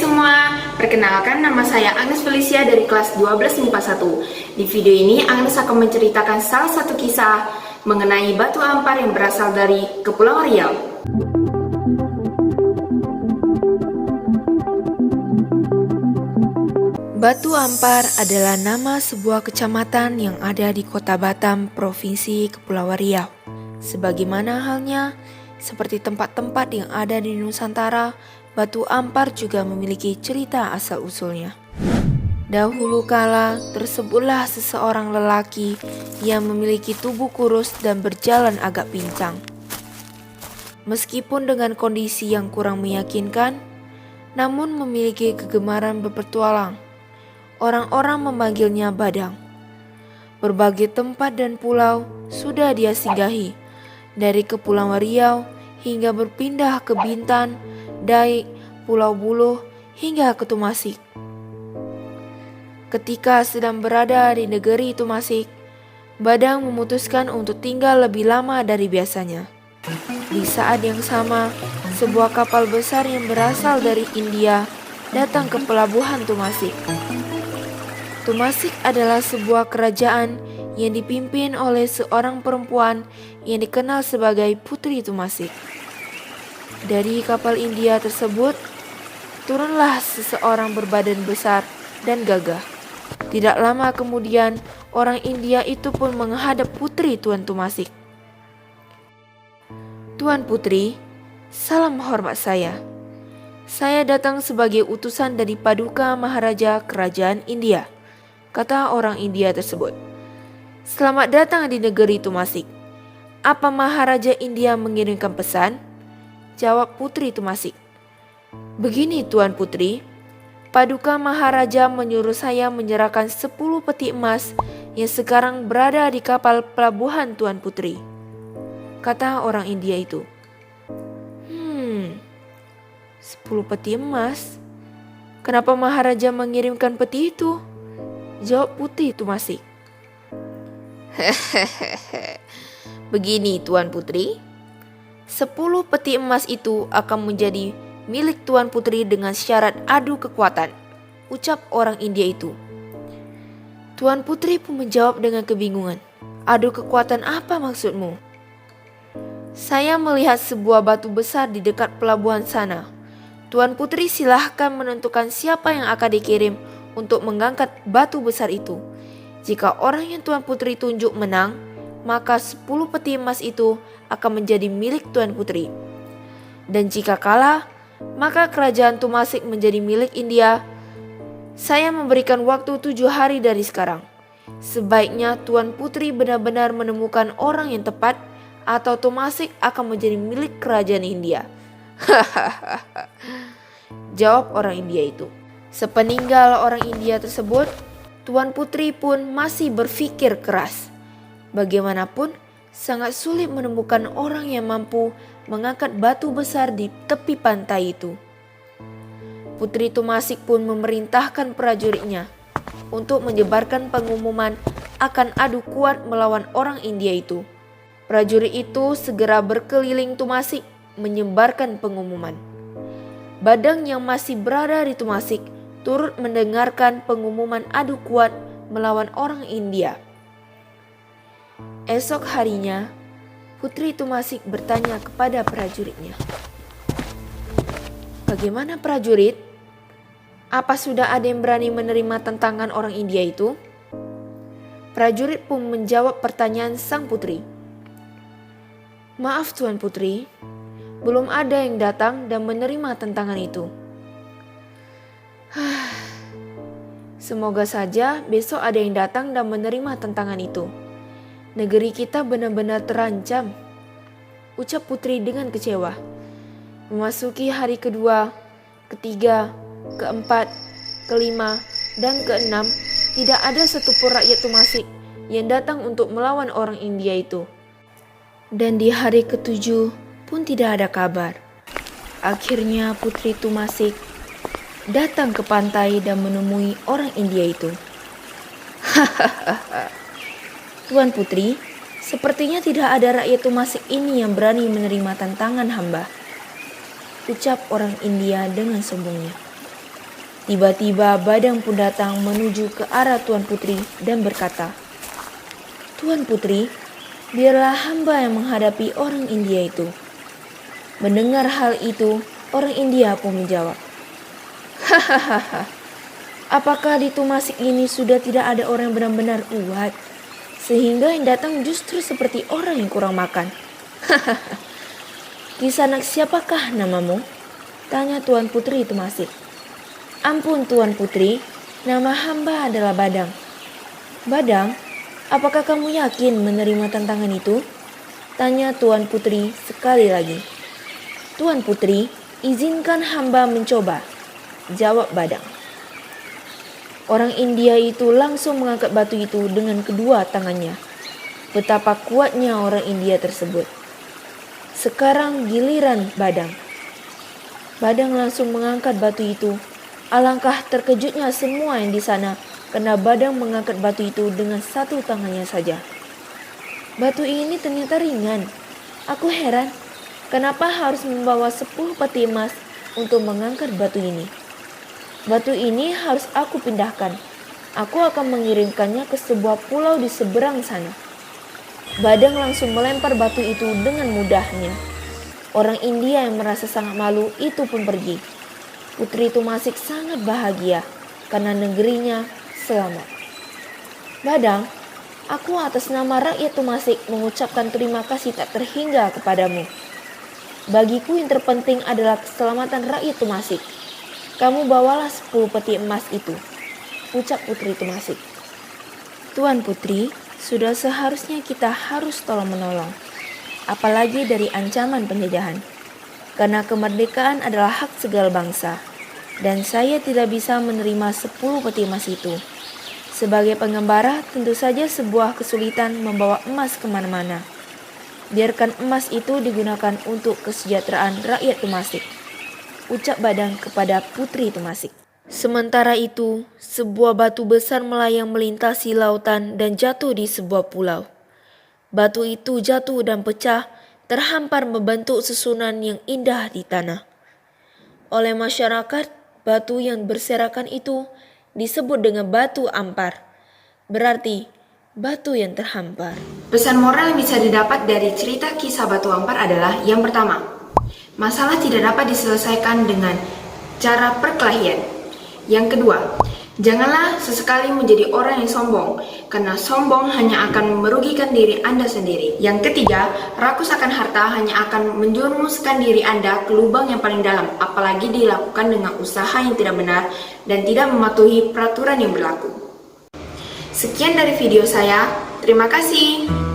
semua, perkenalkan nama saya Agnes Felicia dari kelas 12 MIPA 1. Di video ini Agnes akan menceritakan salah satu kisah mengenai batu ampar yang berasal dari Kepulauan Riau. Batu Ampar adalah nama sebuah kecamatan yang ada di Kota Batam, Provinsi Kepulauan Riau. Sebagaimana halnya seperti tempat-tempat yang ada di Nusantara, Batu Ampar juga memiliki cerita asal-usulnya. Dahulu kala, tersebutlah seseorang lelaki yang memiliki tubuh kurus dan berjalan agak pincang. Meskipun dengan kondisi yang kurang meyakinkan, namun memiliki kegemaran berpetualang. Orang-orang memanggilnya Badang. Berbagai tempat dan pulau sudah dia singgahi, dari Kepulauan Riau hingga berpindah ke Bintan, Daik, Pulau Buluh hingga ke Tumasik. Ketika sedang berada di negeri Tumasik, Badang memutuskan untuk tinggal lebih lama dari biasanya. Di saat yang sama, sebuah kapal besar yang berasal dari India datang ke pelabuhan Tumasik. Tumasik adalah sebuah kerajaan yang dipimpin oleh seorang perempuan yang dikenal sebagai Putri Tumasik. Dari kapal India tersebut, turunlah seseorang berbadan besar dan gagah. Tidak lama kemudian, orang India itu pun menghadap Putri Tuan Tumasik. Tuan Putri, salam hormat saya. Saya datang sebagai utusan dari Paduka Maharaja Kerajaan India, kata orang India tersebut. Selamat datang di negeri Tumasik. Apa Maharaja India mengirimkan pesan? Jawab Putri Tumasik. Begini Tuan Putri, Paduka Maharaja menyuruh saya menyerahkan 10 peti emas yang sekarang berada di kapal pelabuhan Tuan Putri, kata orang India itu. 10 peti emas? Kenapa Maharaja mengirimkan peti itu? Jawab Putri Tumasik. Begini Tuan Putri, 10 peti emas itu akan menjadi milik Tuan Putri dengan syarat adu kekuatan, ucap orang India itu. Tuan Putri pun menjawab dengan kebingungan. Adu kekuatan apa maksudmu? Saya melihat sebuah batu besar di dekat pelabuhan sana. Tuan Putri silahkan menentukan siapa yang akan dikirim untuk mengangkat batu besar itu. Jika orang yang Tuan Putri tunjuk menang, maka 10 peti emas itu akan menjadi milik Tuan Putri. Dan jika kalah, maka kerajaan Tumasik menjadi milik India. Saya memberikan waktu 7 hari dari sekarang. Sebaiknya Tuan Putri benar-benar menemukan orang yang tepat, atau Tumasik akan menjadi milik kerajaan India. Jawab orang India itu. Sepeninggal orang India tersebut, Tuan Putri pun masih berpikir keras. Bagaimanapun, sangat sulit menemukan orang yang mampu mengangkat batu besar di tepi pantai itu. Putri Tumasik pun memerintahkan prajuritnya untuk menyebarkan pengumuman akan adu kuat melawan orang India itu. Prajurit itu segera berkeliling Tumasik menyebarkan pengumuman. Badang yang masih berada di Tumasik turut mendengarkan pengumuman adu kuat melawan orang India. Esok harinya, Putri Tumasik bertanya kepada prajuritnya. Bagaimana prajurit? Apa sudah ada yang berani menerima tantangan orang India itu? Prajurit pun menjawab pertanyaan sang putri. Maaf Tuan Putri, belum ada yang datang dan menerima tantangan itu. Semoga saja besok ada yang datang dan menerima tantangan itu. Negeri kita benar-benar terancam, ucap Putri dengan kecewa. Memasuki hari kedua, ketiga, keempat, kelima, dan keenam, tidak ada satupun rakyat Tumasik yang datang untuk melawan orang India itu. Dan di hari ketujuh pun tidak ada kabar. Akhirnya Putri Tumasik datang ke pantai dan menemui orang India itu. Tuan Putri, sepertinya tidak ada rakyat Tumasik ini yang berani menerima tantangan hamba, ucap orang India dengan sombongnya. Tiba-tiba Badang pun datang menuju ke arah Tuan Putri dan berkata, "Tuan Putri, biarlah hamba yang menghadapi orang India itu." Mendengar hal itu, orang India pun menjawab, "Hahaha, apakah di Tumasik ini sudah tidak ada orang yang benar-benar kuat, sehingga yang datang justru seperti orang yang kurang makan?" "Hahaha, Kisanak siapakah namamu?" tanya Tuan Putri Tumasik. "Ampun Tuan Putri, nama hamba adalah Badang." "Badang, apakah kamu yakin menerima tantangan itu?" tanya Tuan Putri sekali lagi. "Tuan Putri, izinkan hamba mencoba," jawab Badang. Orang India itu langsung mengangkat batu itu dengan kedua tangannya. Betapa kuatnya orang India tersebut. Sekarang giliran Badang. Badang langsung mengangkat batu itu. Alangkah terkejutnya semua yang di sana karena Badang mengangkat batu itu dengan satu tangannya saja. "Batu ini ternyata ringan. Aku heran, kenapa harus membawa 10 peti emas untuk mengangkat batu ini? Batu ini harus aku pindahkan. Aku akan mengirimkannya ke sebuah pulau di seberang sana." Badang langsung melempar batu itu dengan mudahnya. Orang India yang merasa sangat malu itu pun pergi. Putri Tumasik sangat bahagia karena negerinya selamat. "Badang, aku atas nama rakyat Tumasik mengucapkan terima kasih tak terhingga kepadamu. Bagiku yang terpenting adalah keselamatan rakyat Tumasik. Kamu bawalah 10 peti emas itu," ucap Putri Tumasik. "Tuan Putri, sudah seharusnya kita harus tolong-menolong, apalagi dari ancaman penjajahan. Karena kemerdekaan adalah hak segala bangsa, dan saya tidak bisa menerima 10 peti emas itu. Sebagai pengembara, tentu saja sebuah kesulitan membawa emas kemana-mana. Biarkan emas itu digunakan untuk kesejahteraan rakyat Tumasik," ucap Badang kepada Putri Tumasik. Sementara itu, sebuah batu besar melayang melintasi lautan dan jatuh di sebuah pulau. Batu itu jatuh dan pecah, terhampar membentuk susunan yang indah di tanah. Oleh masyarakat, batu yang berserakan itu disebut dengan batu ampar, berarti batu yang terhampar. Pesan moral yang bisa didapat dari cerita kisah batu ampar adalah yang pertama, masalah tidak dapat diselesaikan dengan cara perkelahian. Yang kedua, janganlah sesekali menjadi orang yang sombong, karena sombong hanya akan merugikan diri Anda sendiri. Yang ketiga, rakus akan harta hanya akan menjerumuskan diri Anda ke lubang yang paling dalam, apalagi dilakukan dengan usaha yang tidak benar dan tidak mematuhi peraturan yang berlaku. Sekian dari video saya, terima kasih.